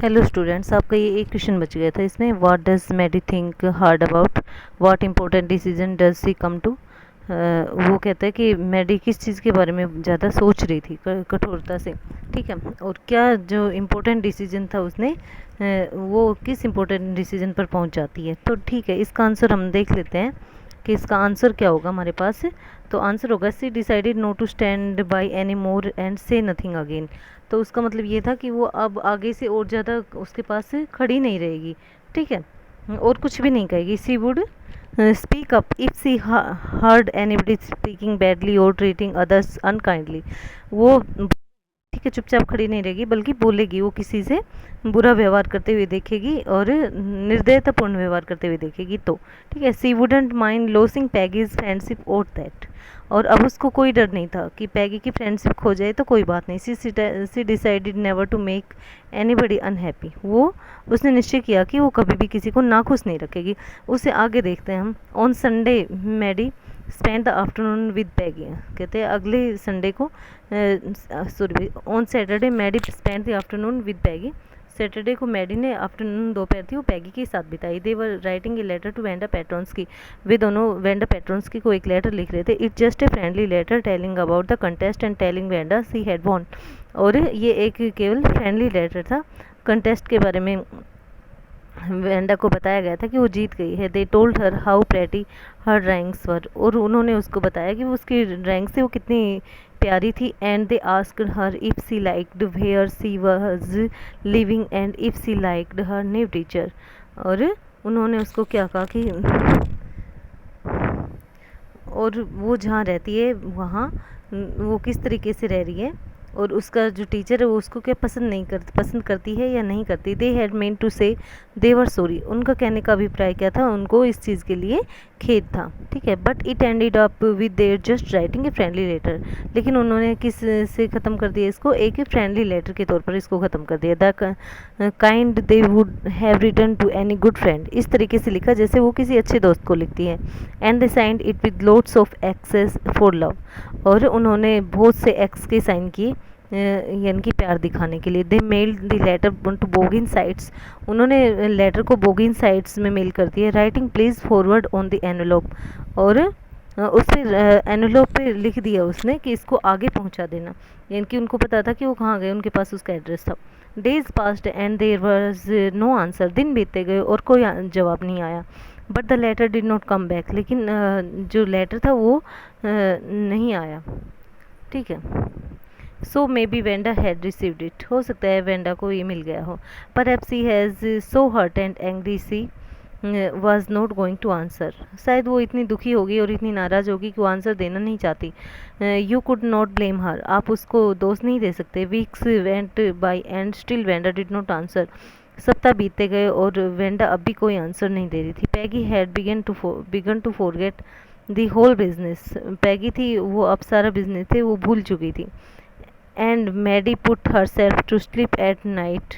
Hello students, आपका ये एक क्वेश्चन बच गया था इसमें। What does Maddie think hard about, what important decision does she come to. वो कहता है कि मेडी किस चीज़ के बारे में ज़्यादा सोच रही थी कठोरता से, ठीक है, और क्या जो इम्पोर्टेंट डिसीजन था उसने वो किस इम्पोर्टेंट डिसीजन पर पहुंच जाती है। तो ठीक है, इसका आंसर हम देख लेते हैं कि इसका आंसर क्या होगा हमारे पास। तो आंसर होगा C decided not to stand by any more and say nothing again. तो उसका मतलब ये था कि वो अब आगे से और ज़्यादा उसके पास खड़ी नहीं रहेगी, ठीक है, और कुछ भी नहीं कहेगी। She would speak up if she heard anybody speaking badly और ट्रीटिंग अदर्स अनकाइंडली। वो ठीक है, चुपचाप खड़ी नहीं रहेगी बल्कि बोलेगी, वो किसी से बुरा व्यवहार करते हुए देखेगी और निर्दयतापूर्ण व्यवहार करते हुए देखेगी। तो ठीक है, she wouldn't mind losing Peggy's friendship और दैट। और अब उसको कोई डर नहीं था कि पैगी की फ्रेंडशिप खो जाए तो कोई बात नहीं। She decided never to make anybody unhappy. वो उसने निश्चय किया कि वो कभी भी किसी को नाखुश नहीं रखेगी। उसे आगे देखते हैं हम। On Sunday Maddie spend the afternoon with Peggy. कहते हैं अगले संडे को, sorry, on Saturday Maddie spend the afternoon with Peggy. Saturday को मैडी ने आफ्टरनून दोपहर थी वो पैगी के साथ बिताई। They were writing a letter to Wanda Petronski. वे दोनों वेंडा पेट्रोन्स्की को एक लेटर लिख रहे थे। It's just a friendly letter telling about the contest and telling Wanda she had von. और ये एक केवल फ्रेंडली लेटर था, कंटेस्ट के बारे में वेंडा को बताया गया था कि वो जीत गई है। They told her how pretty her drawings were. और उन्होंने उसको बताया कि वो उसकी ड्राइंग से वो कितनी प्यारी थी। And they asked her if she liked where she was living and if she liked her new teacher. और उन्होंने उसको क्या कहा कि और वो जहाँ रहती है वहाँ वो किस तरीके से रह रही है, और उसका जो टीचर है वो उसको क्या पसंद करती है या नहीं करती। दे हैड मेन टू से दे वर सॉरी। उनका कहने का अभिप्राय क्या था, उनको इस चीज़ के लिए खेद था, ठीक है। But it ended up with their just writing a friendly letter. लेकिन उन्होंने किस से ख़त्म कर दिया इसको, एक फ्रेंडली लेटर के तौर पर इसको ख़त्म कर दिया। The kind they would have written to any good friend. इस तरीके से लिखा जैसे वो किसी अच्छे दोस्त को लिखती है। And they signed it with lots of X's for love. और उन्होंने बहुत से एक्स के साइन किए यानी कि प्यार दिखाने के लिए। They mailed the letter to Boggins Heights. उन्होंने लेटर को बोगिन साइट्स में मेल कर दिया। Writing please forward on the envelope. और उस पर एनवेलोप पे लिख दिया उसने कि इसको आगे पहुंचा देना, यानी कि उनको पता था कि वो कहाँ गए, उनके पास उसका एड्रेस था। Days passed and there was no answer. दिन बीतते गए और कोई जवाब नहीं आया। But the letter did not come back. लेकिन जो लेटर था वो नहीं आया, ठीक है। So maybe Wanda had received it. हो सकता है वेंडा को ये मिल गया हो। Perhaps she has so hurt and angry she was not going to answer. शायद वो इतनी दुखी होगी और इतनी नाराज़ होगी कि वो आंसर देना नहीं चाहती। यू कुड नॉट ब्लेम हर। आप उसको दोष नहीं दे सकते। Weeks went by and still Wanda did not answer. सप्ताह बीतते गए और वेंडा अब भी कोई आंसर नहीं दे रही थी। Peggy had begun to forget the whole business. Peggy थी वो अब सारा बिजनेस थे वो भूल चुकी थी। And Maddie put herself to sleep at night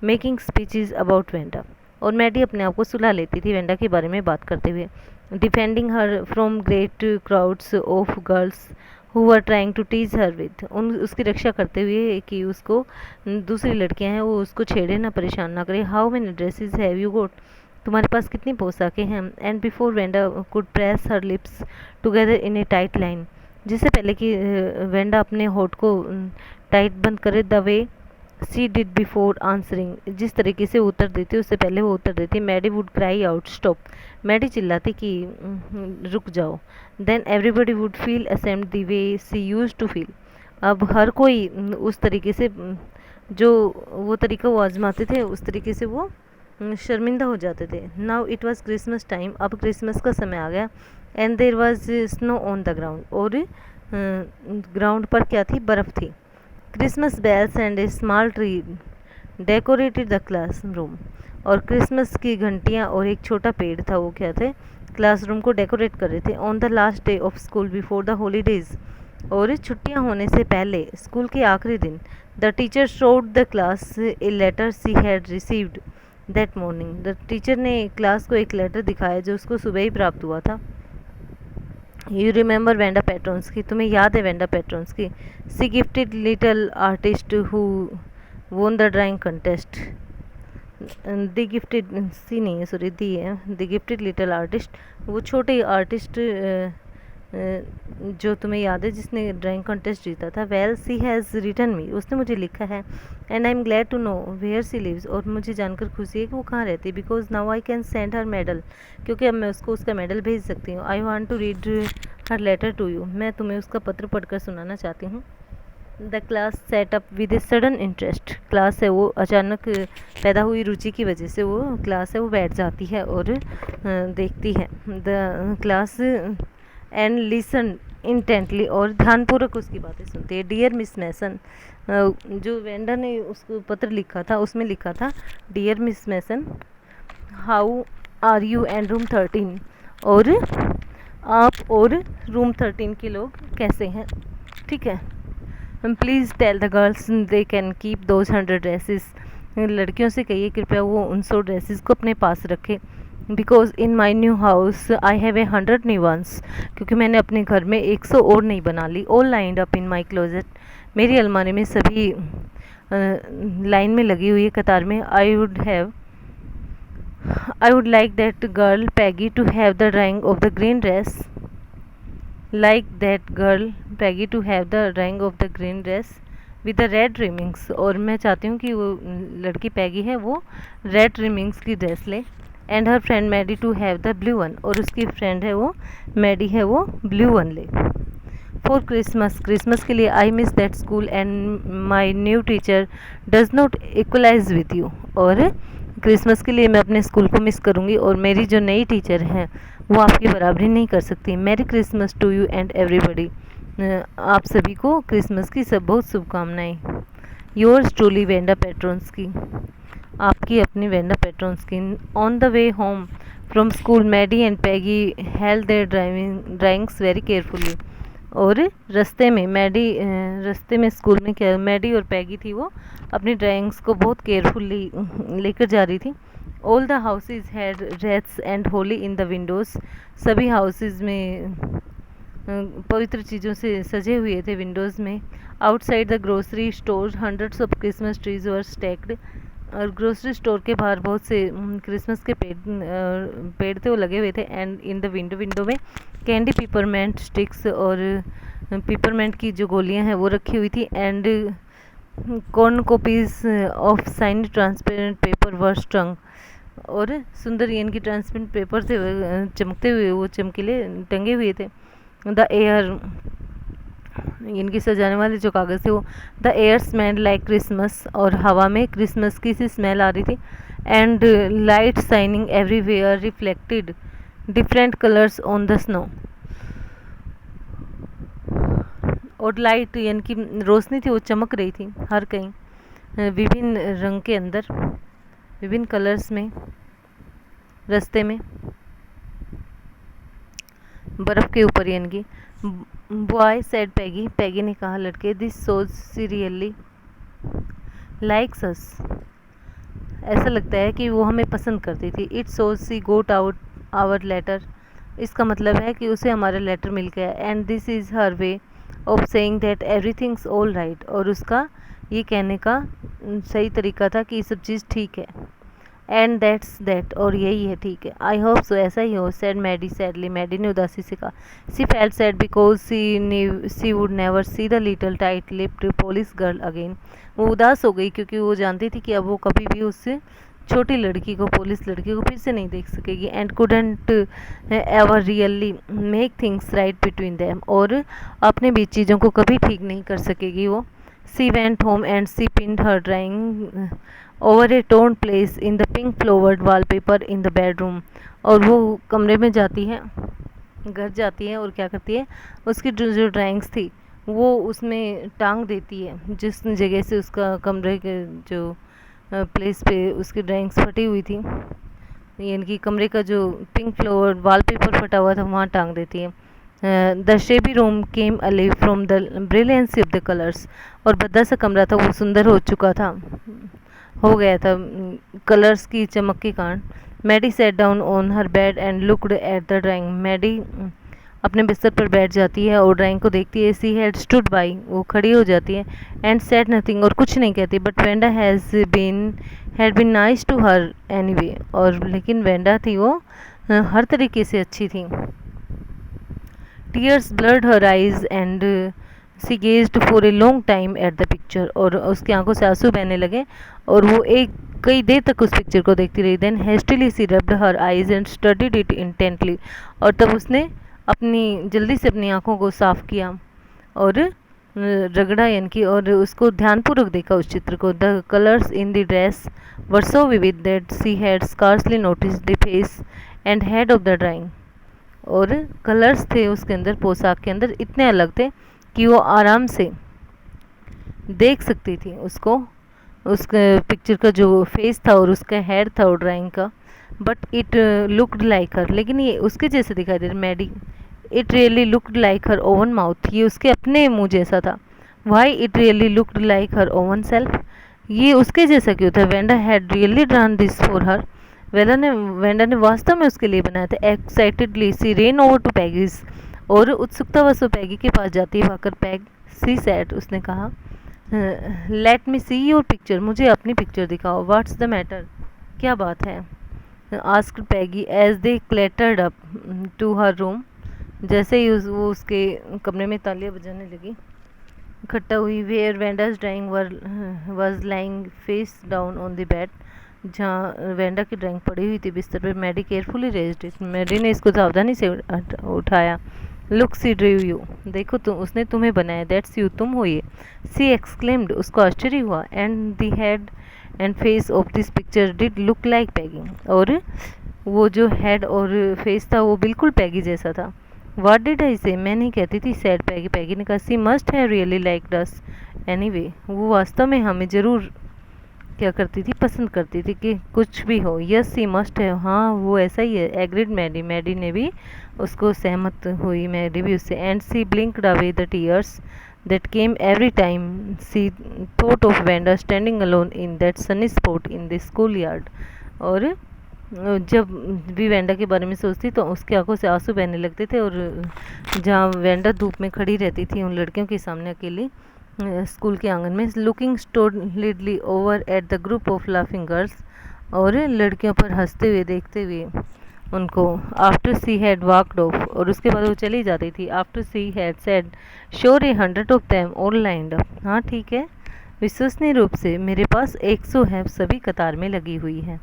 making speeches about Wanda. और मैडी अपने आप को सुला लेती थी वेंडा के बारे में बात करते हुए। Defending her from great crowds of girls who are trying to tease her with. उसकी रक्षा करते हुए कि उसको दूसरी लड़कियां हैं वो उसको छेड़े ना, परेशान ना करे। How many dresses have you got. तुम्हारे पास कितनी पोशाकें हैं। And before Wanda could press her lips together in A tight line. जिससे पहले कि वेंडा अपने होठ को टाइट बंद करे। The way she did before answering. जिस तरीके से उत्तर देती उससे पहले वो उत्तर देती। Maddie would cry out stop. Maddie चिल्लाती कि रुक जाओ। Then everybody would feel ashamed the way she used to feel. अब हर कोई उस तरीके से जो वो तरीका वो आजमाते थे उस तरीके से वो शर्मिंदा हो जाते थे। Now it was Christmas time. अब क्रिसमस का समय आ गया। And there was snow on the ground. और ग्राउंड पर क्या थी, बर्फ़ थी। Christmas bells and a small tree decorated the classroom. और क्रिसमस की घंटियाँ और एक छोटा पेड़ था वो क्या थे, क्लासरूम को डेकोरेट कर रहे थे। On the last day of school before the holidays. और छुट्टियाँ होने से पहले स्कूल के आखिरी दिन the teacher showed the class a letter she had received that morning. The teacher ने क्लास को एक लेटर दिखाया जो उसको सुबह ही प्राप्त हुआ था। You remember Wanda Petronski. तुम्हें याद है Wanda Petronski. She gifted little artist who won the drawing contest. The gifted she नहीं है, सॉरी दी है, द गिफ्टेड लिटिल आर्टिस्ट, वो छोटे आर्टिस्ट जो तुम्हें याद है जिसने ड्राइंग कॉन्टेस्ट जीता था, well she has written me, उसने मुझे लिखा है, and I am glad to know where she lives, और मुझे जानकर खुशी है कि वो कहाँ रहती है, because now I can send her medal, क्योंकि अब मैं उसको उसका मेडल भेज सकती हूँ। I want to read her letter to you, मैं तुम्हें उसका पत्र पढ़कर सुनाना चाहती हूँ। The class sat up with a sudden interest, class है वो अचानक पैदा हुई रुचि की वजह से वो क्लास है वो बैठ जाती है और देखती है। The class and listen intently, और ध्यानपूर्वक उसकी बातें सुनती है। डियर मिस मैसन, जो वेंडर ने उसको पत्र लिखा था उसमें लिखा था, dear Miss Mason how are you and room 13, और आप और रूम 13 के लोग कैसे हैं, ठीक है। Please tell the girls they can keep those 100 dresses, लड़कियों से कहिए कृपया वो उन 100 ड्रेसेस को अपने पास रखे। Because in my new house I have 100 new ones, क्योंकि मैंने अपने घर में 100 और नई बना ली। All lined up in my closet, मेरी अलमारी में सभी लाइन में लगी हुई है, कतार में। I would like that girl Peggy to have the drawing of the green dress, like that girl Peggy to have the drawing of the green dress with the red trimmings, और मैं चाहती हूँ कि वो लड़की पैगी है वो रेड रिमिंग्स की ड्रेस ले। And her friend Maddie to have the blue one, और उसकी फ्रेंड है वो मैडी है वो ब्लू वन ले। फॉर क्रिसमस, क्रिसमस के लिए I miss that school and my new teacher does not equalize with you, और क्रिसमस के लिए मैं अपने स्कूल को मिस करूँगी और मेरी जो नई टीचर हैं वो आपकी बराबरी नहीं कर सकती। Merry Christmas to you and everybody, आप सभी को क्रिसमस की सब बहुत शुभकामनाएं। योर्स ट्रूली वेंडा पेट्रोन्स की, आपकी अपनी वेंडा पेट्रोन्स की। On the way home from school Maddie and Peggy held their drawings very carefully, और रास्ते में स्कूल में क्या मैडी और पैगी थी वो अपनी ड्राइंग्स को बहुत केयरफुली लेकर जा रही थी। All the houses had rates and Holi in the Windows, सभी हाउसेज में पवित्र चीज़ों से सजे हुए थे विंडोज़ में। Outside the grocery store hundreds of Christmas trees were stacked, और ग्रोसरी स्टोर के बाहर बहुत से क्रिसमस के पेड़ थे वो लगे हुए थे। एंड इन द विंडो में कैंडी पिपरमेंट स्टिक्स, और पिपरमेंट की जो गोलियां हैं वो रखी हुई थी। And corn copies of sine transparent paper वर स्ट्रंग, और सुंदर इनकी ट्रांसपेरेंट पेपर थे चमकते हुए वो चमकीले टंगे हुए थे। द एयर, इनकी सजाने वाले जो कागज़ थे वो, the air smell like Christmas, और हवा में क्रिसमस की सी स्मेल आ रही थी। And light shining everywhere reflected different colours on the snow, और लाइट यानी कि रोशनी थी वो चमक रही थी हर कहीं विभिन्न रंग के अंदर, विभिन्न कलर्स में, रास्ते में बर्फ़ के ऊपर यानी कि। बॉय सेड पैगी, पैगी ने कहा लड़के, this shows she really likes us, ऐसा लगता है कि वो हमें पसंद करती थी। It shows she got our आवर लेटर, इसका मतलब है कि उसे हमारा लेटर मिल गया। And this is her way of saying that everything's all right, और उसका ये कहने का सही तरीका था कि सब चीज़ ठीक है। एंड दैट्स दैट, और यही है ठीक है। आई होप सो, ऐसा ही हो, सेड मैडी सैडली, मैडी ने उदासी से कहा। She felt sad because she would never see the little tight lipped Polish girl again, वो उदास हो गई क्योंकि वो जानती थी कि अब वो कभी भी उससे छोटी लड़की को, पुलिस लड़की को फिर से नहीं देख सकेगी। And couldn't ever really make things right between them, और अपने बीच चीज़ों को कभी ठीक नहीं कर सकेगी वो। She went home and she pinned her drawing over a torn place in the pink flowered wallpaper in the bedroom, और वो कमरे में जाती है, घर जाती है और क्या करती है, उसकी जो ड्राइंग्स थी वो उसमें टांग देती है, जिस जगह से उसका कमरे के जो प्लेस पे उसकी ड्राइंग्स फटी हुई थी, यानी कि कमरे का जो पिंक फ्लोर वॉलपेपर फटा हुआ था वहाँ टांग देती है। The शेबी room came अलिव from the brilliancy of the colours, और भद्दा सा कमरा था वो सुंदर हो चुका था, हो गया था कलर्स की चमक के कारण। Maddie sat down on her bed and looked at the drawing, Maddie अपने बिस्तर पर बैठ जाती है और ड्राइंग को देखती है। सी हैड स्टूड बाई, वो खड़ी हो जाती है, एंड सेड नथिंग, और कुछ नहीं कहती। But Wanda had been nice to her anyway, और लेकिन वेंडा थी वो हर तरीके से अच्छी थी। Tears blurred her eyes and she gazed for a long time at the picture, और उसकी आंखों से आंसू बहने लगे और वो कई देर तक उस पिक्चर को देखती रही। Then hastily she rubbed her eyes and studied it intently, और तब उसने जल्दी से अपनी आंखों को साफ किया और रगड़ा यानी कि, और उसको ध्यानपूर्वक देखा उस चित्र को। The colours in the dress were so vivid that she had scarcely notice the face and head of the drawing, और कलर्स थे उसके अंदर, पोशाक के अंदर इतने अलग थे कि वो आराम से देख सकती थी उसको, उसके पिक्चर का जो फेस था और उसका हेड था वो ड्राइंग का। But it looked like her, लेकिन ये उसके जैसे दिखाई दे रहा Maddie. It really looked like her own mouth, ये उसके अपने मुंह जैसा था। Why it really looked like her own self, ये उसके जैसा क्यों था। Wanda had really drawn this for her, Wanda ने वास्तव में उसके लिए बनाया था। Excitedly she ran over to Peggy's, और उत्सुकतावश वो पैगी के पास जाती है। आकर पैग, सी सैड, उसने कहा, let me see your picture, मुझे अपनी पिक्चर दिखाओ। व्हाट्स द मैटर, क्या बात है। Asked Peggy as they clattered up to her room, जैसे ही वो उसके कमरे में तालियां बजाने लगी, इकट्ठा हुई। Where Wanda's drawing was lying face down on the bed, जहाँ वेंडा की ड्राइंग पड़ी हुई थी बिस्तर पर। Maddie carefully raised it, Maddie ने इसको सावधानी से उठाया। लुक सी ड्रीव यू, देखो तुम, उसने तुम्हें बनाया। दैट्स यू, तुम हो ये। सी एक्सक्लेम्ड, उसको आश्चर्य हुआ। And the head and face of this picture did look like Peggy, और वो जो हेड और फेस था वो बिल्कुल पैगी जैसा था। व्हाट डिड आई से, मैं नहीं कहती थी, सैड पैगी। पैगी ने कहा, she must have really liked us anyway, वो वास्तव में हमें ज़रूर क्या करती थी, पसंद करती थी कि कुछ भी हो। यस सी मस्ट है, हाँ वो ऐसा ही है। एग्रीड मैडी, मैडी ने भी उसको सहमत हुई, मैडी भी उससे। And she blinked away the tears that came every time she thought of Wanda standing alone in that sunny spot in the school yard, और जब भी वेंडा के बारे में सोचती तो उसकी आंखों से आंसू बहने लगते थे। और जहाँ वेंडा धूप में खड़ी रहती थी उन लड़कियों के सामने अकेली स्कूल के आंगन में, looking stolidly over at the group of laughing girls, और लड़कियों पर हंसते हुए देखते हुए उनको। After she had walked off, और उसके बाद वो चली जाती थी। After she had said, sure 100 of them all lined up, हाँ ठीक है, विश्वसनीय रूप से मेरे पास 100 है, सभी कतार में लगी हुई हैं।